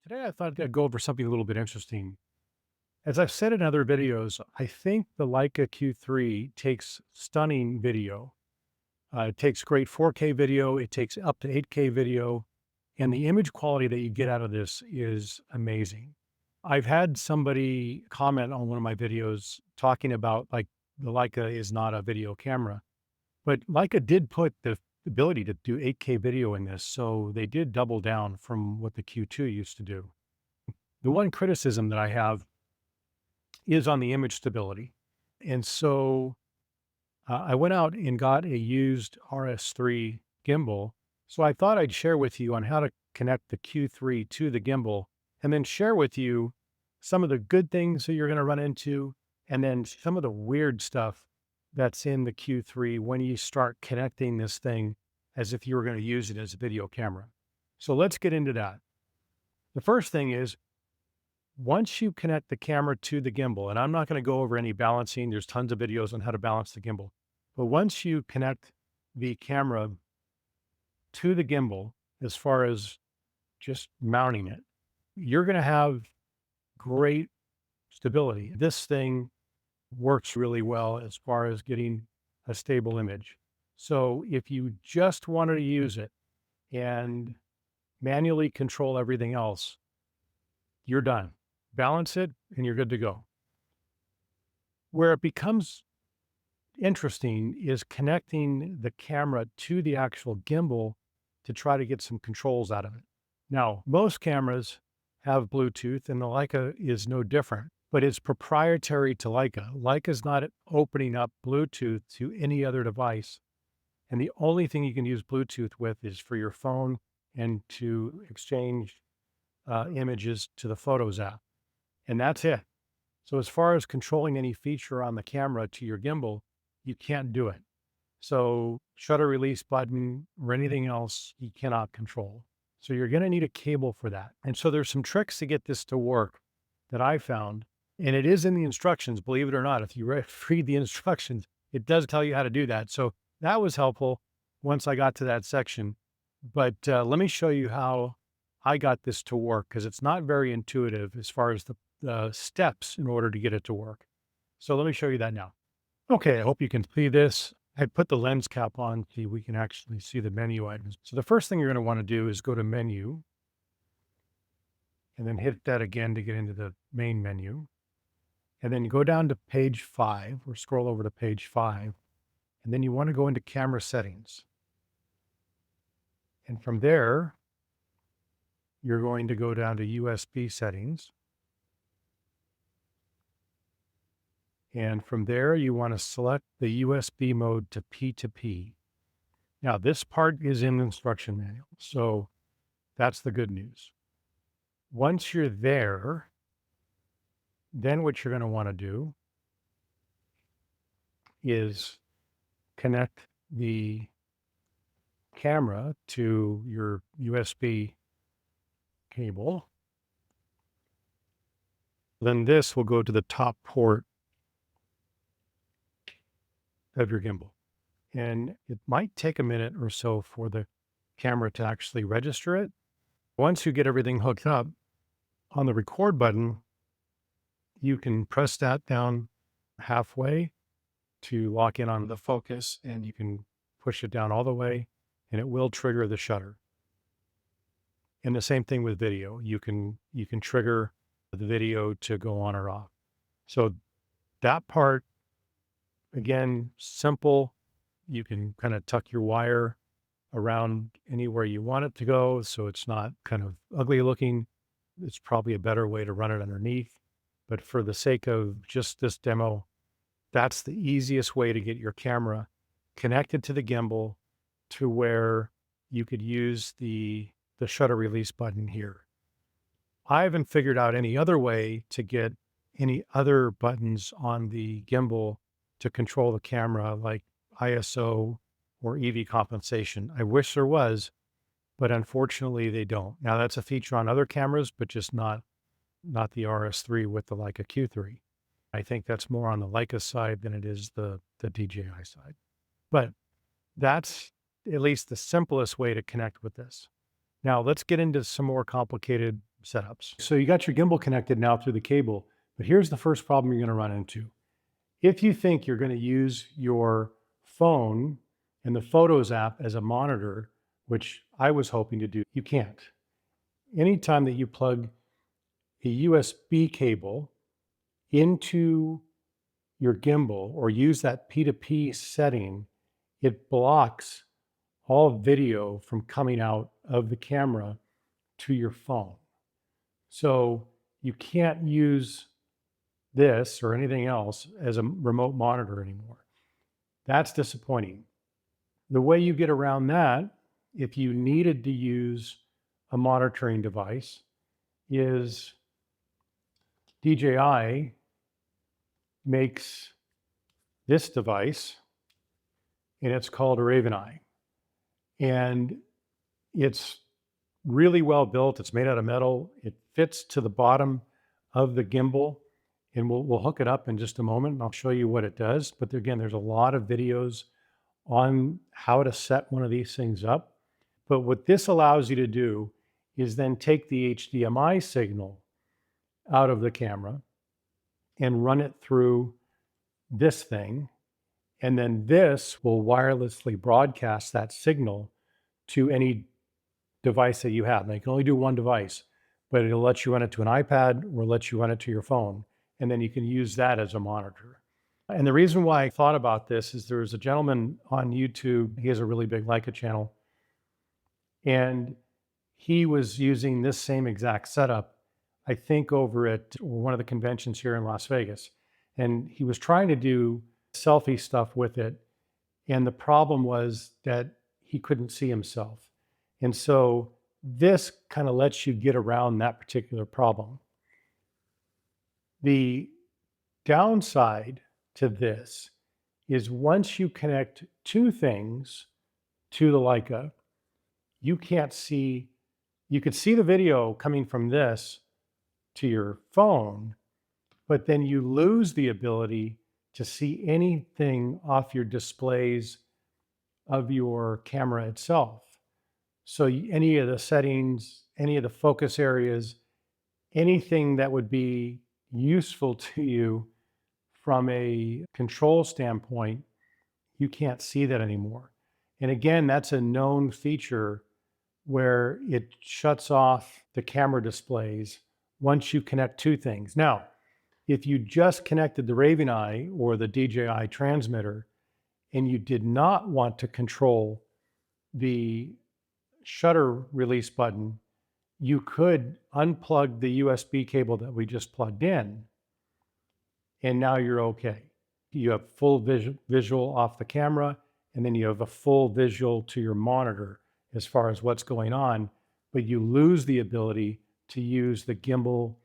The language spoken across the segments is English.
Today, I thought I'd go over something a little bit interesting. As I've said in other videos, I think the Leica Q3 takes stunning video. It takes great 4K video, it takes up to 8K video, and the image quality that you get out of this is amazing. I've had somebody comment on one of my videos talking about like the Leica is not a video camera, but Leica did put the ability to do 8K video in this, so they did double down from what the Q2 used to do. The one criticism that I have is on the image stability. And so I went out and got a used RS3 gimbal. So I thought I'd share with you on how to connect the Q3 to the gimbal and then share with you some of the good things that you're going to run into and then some of the weird stuff that's in the Q3 when you start connecting this thing as if you were going to use it as a video camera. So let's get into that. The first thing is once you connect the camera to the gimbal, and I'm not going to go over any balancing, there's tons of videos on how to balance the gimbal. But once you connect the camera to the gimbal, as far as just mounting it, you're going to have great stability. This thing works really well as far as getting a stable image. So if you just wanted to use it and manually control everything else, you're done. Balance it and you're good to go. Where it becomes interesting is connecting the camera to the actual gimbal to try to get some controls out of it. Now, most cameras have Bluetooth and the Leica is no different, but it's proprietary to Leica. Leica's not opening up Bluetooth to any other device. And the only thing you can use Bluetooth with is for your phone and to exchange images to the Photos app. And that's it. So as far as controlling any feature on the camera to your gimbal, you can't do it. So shutter release button or anything else, you cannot control. So you're going to need a cable for that. And so there's some tricks to get this to work that I found. And it is in the instructions, believe it or not. If you read the instructions, it does tell you how to do that. So that was helpful once I got to that section. But let me show you how I got this to work because it's not very intuitive as far as the steps in order to get it to work. So let me show you that now. Okay, I hope you can see this. I put the lens cap on so we can actually see the menu items. So the first thing you're going to want to do is go to menu and then hit that again to get into the main menu. And then you go down to page 5 or scroll over to page 5. And then you want to go into camera settings. And from there, you're going to go down to USB settings. And from there, you want to select the USB mode to P2P. Now, this part is in the instruction manual, so that's the good news. Once you're there, then what you're going to want to do is connect the camera to your USB cable. Then this will go to the top port of your gimbal. And it might take a minute or so for the camera to actually register it. Once you get everything hooked up, on the record button, you can press that down halfway to lock in on the focus, and you can push it down all the way, and it will trigger the shutter. And the same thing with video. You can trigger the video to go on or off. So that part, again, simple. You can kind of tuck your wire around anywhere you want it to go, so it's not kind of ugly looking. It's probably a better way to run it underneath. But for the sake of just this demo, that's the easiest way to get your camera connected to the gimbal to where you could use the shutter release button here. I haven't figured out any other way to get any other buttons on the gimbal to control the camera, like ISO or EV compensation. I wish there was, but unfortunately they don't. Now that's a feature on other cameras, but just not the RS3 with the Leica Q3. I think that's more on the Leica side than it is the DJI side. But that's at least the simplest way to connect with this. Now let's get into some more complicated setups. So you got your gimbal connected now through the cable, but here's the first problem you're going to run into. If you think you're going to use your phone and the Photos app as a monitor, which I was hoping to do, you can't. Anytime that you plug a USB cable into your gimbal or use that P2P setting, it blocks all video from coming out of the camera to your phone. So you can't use this or anything else as a remote monitor anymore. That's disappointing. The way you get around that, if you needed to use a monitoring device, is DJI makes this device, and it's called a RavenEye. And it's really well built. It's made out of metal. It fits to the bottom of the gimbal, and we'll hook it up in just a moment, and I'll show you what it does. But again, there's a lot of videos on how to set one of these things up. But what this allows you to do is then take the HDMI signal out of the camera and run it through this thing. And then this will wirelessly broadcast that signal to any device that you have. Now, you can only do one device, but it'll let you run it to an iPad or let you run it to your phone. And then you can use that as a monitor. And the reason why I thought about this is there's a gentleman on YouTube. He has a really big Leica channel. And he was using this same exact setup, I think, over at one of the conventions here in Las Vegas. And he was trying to do selfie stuff with it. And the problem was that he couldn't see himself. And so this kind of lets you get around that particular problem. The downside to this is once you connect two things to the Leica, you can't see, you could see the video coming from this to your phone, but then you lose the ability to see anything off your displays of your camera itself. So any of the settings, any of the focus areas, anything that would be useful to you from a control standpoint, you can't see that anymore. And again, that's a known feature where it shuts off the camera displays once you connect two things. Now, if you just connected the RavenEye or the DJI transmitter and you did not want to control the shutter release button, you could unplug the USB cable that we just plugged in, and now you're okay. You have full visual off the camera, and then you have a full visual to your monitor as far as what's going on, but you lose the ability to use the gimbal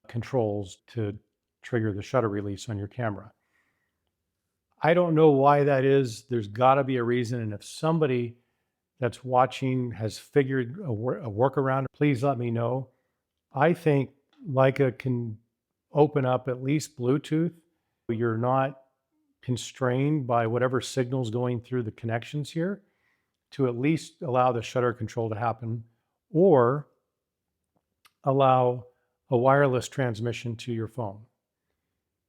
controls to trigger the shutter release on your camera. I don't know why that is. There's got to be a reason, and if somebody that's watching has figured a workaround, please let me know. I think Leica can open up at least Bluetooth. You're not constrained by whatever signal's going through the connections here to at least allow the shutter control to happen, or allow a wireless transmission to your phone.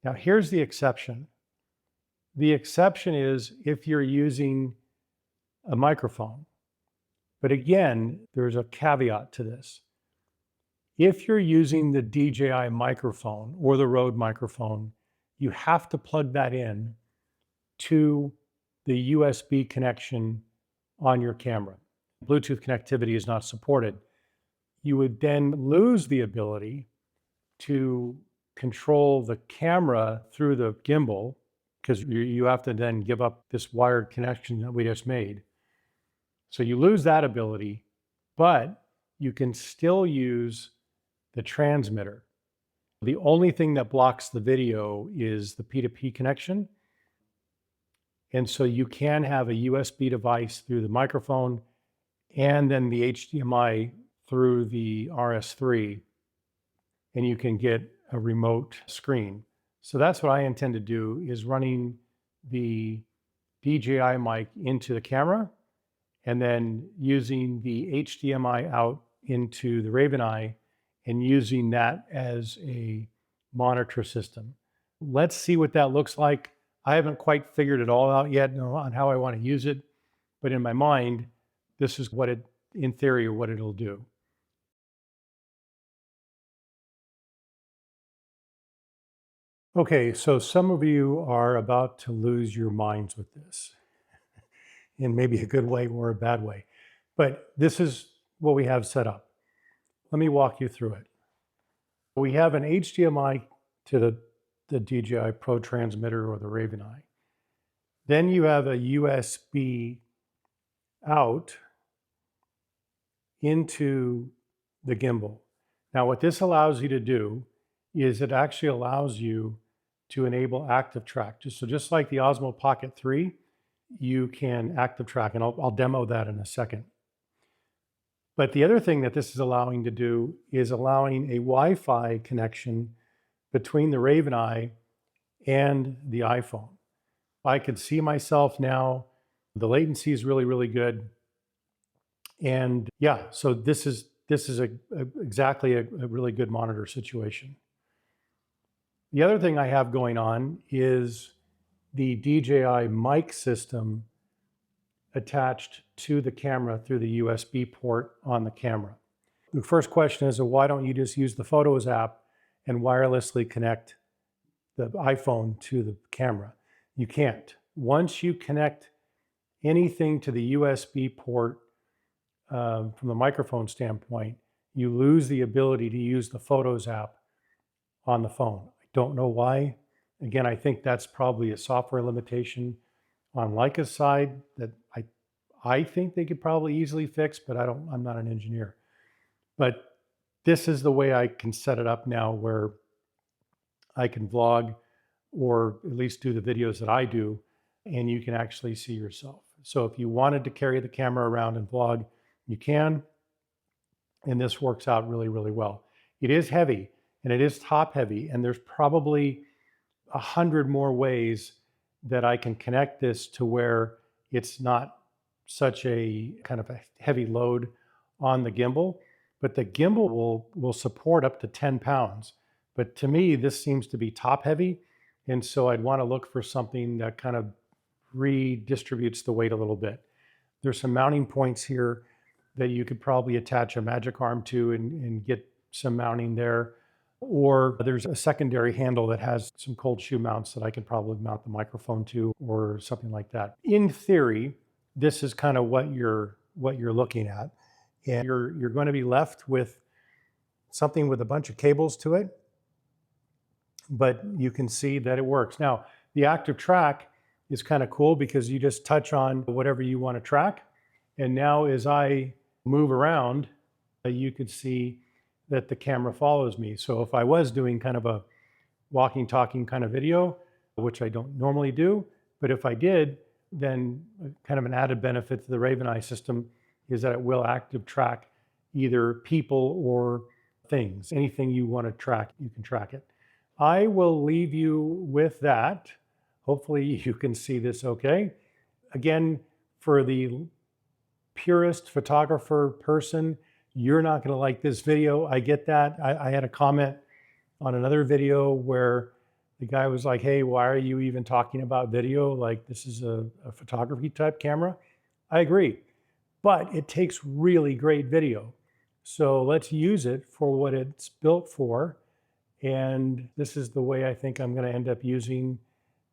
Now, here's the exception. The exception is if you're using a microphone. But again, there's a caveat to this. If you're using the DJI microphone or the Rode microphone, you have to plug that in to the USB connection on your camera. Bluetooth connectivity is not supported. You would then lose the ability to control the camera through the gimbal because you have to then give up this wired connection that we just made. So you lose that ability, but you can still use the transmitter. The only thing that blocks the video is the P2P connection. And so you can have a USB device through the microphone and then the HDMI through the RS3, and you can get a remote screen. So that's what I intend to do, is running the DJI mic into the camera and then using the HDMI out into the RavenEye and using that as a monitor system. Let's see what that looks like. I haven't quite figured it all out yet on how I want to use it, but in my mind, this is what it, in theory, what it'll do. Okay, so some of you are about to lose your minds with this, in maybe a good way or a bad way. But this is what we have set up. Let me walk you through it. We have an HDMI to the DJI Pro transmitter or the RavenEye. Then you have a USB out into the gimbal. Now, what this allows you to do is it actually allows you to enable active track. Just like the Osmo Pocket 3, you can active track, and I'll demo that in a second. But the other thing that this is allowing to do is allowing a Wi-Fi connection between the RavenEye and the iPhone. I could see myself now. The latency is really, really good. And yeah, so this is exactly a really good monitor situation. The other thing I have going on is the DJI mic system attached to the camera through the USB port on the camera. The first question is, why don't you just use the Photos app and wirelessly connect the iPhone to the camera? You can't. Once you connect anything to the USB port from the microphone standpoint, you lose the ability to use the Photos app on the phone. I don't know why. Again, I think that's probably a software limitation on Leica's side that I think they could probably easily fix, but I'm not an engineer. But this is the way I can set it up now, where I can vlog or at least do the videos that I do, and you can actually see yourself. So if you wanted to carry the camera around and vlog, you can, and this works out really, really well. It is heavy, and it is top heavy, and there's probably 100 more ways that I can connect this to where it's not such a kind of a heavy load on the gimbal, but the gimbal will support up to 10 pounds. But to me, this seems to be top heavy, and so I'd want to look for something that kind of redistributes the weight a little bit. There's some mounting points here that you could probably attach a magic arm to and get some mounting there. Or there's a secondary handle that has some cold shoe mounts that I could probably mount the microphone to or something like that. In theory, this is kind of what you're looking at. And you're going to be left with something with a bunch of cables to it, but you can see that it works. Now, the active track is kind of cool because you just touch on whatever you want to track. And now as I move around, you could see that the camera follows me. So if I was doing kind of a walking, talking kind of video, which I don't normally do, but if I did, then kind of an added benefit to the RavenEye system is that it will active track either people or things. Anything you want to track, you can track it. I will leave you with that. Hopefully you can see this okay. Again, for the purist photographer person, you're not going to like this video. I get that. I had a comment on another video where the guy was like, hey, why are you even talking about video? Like, this is a photography type camera. I agree, but it takes really great video. So let's use it for what it's built for. And this is the way I think I'm going to end up using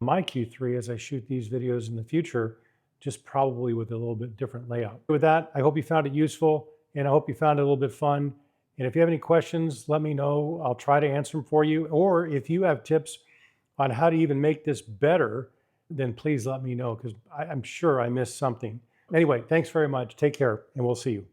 my Q3 as I shoot these videos in the future, just probably with a little bit different layout. With that, I hope you found it useful, and I hope you found it a little bit fun. And if you have any questions, let me know. I'll try to answer them for you. Or if you have tips on how to even make this better, then please let me know, because I'm sure I missed something. Anyway, thanks very much. Take care, and we'll see you.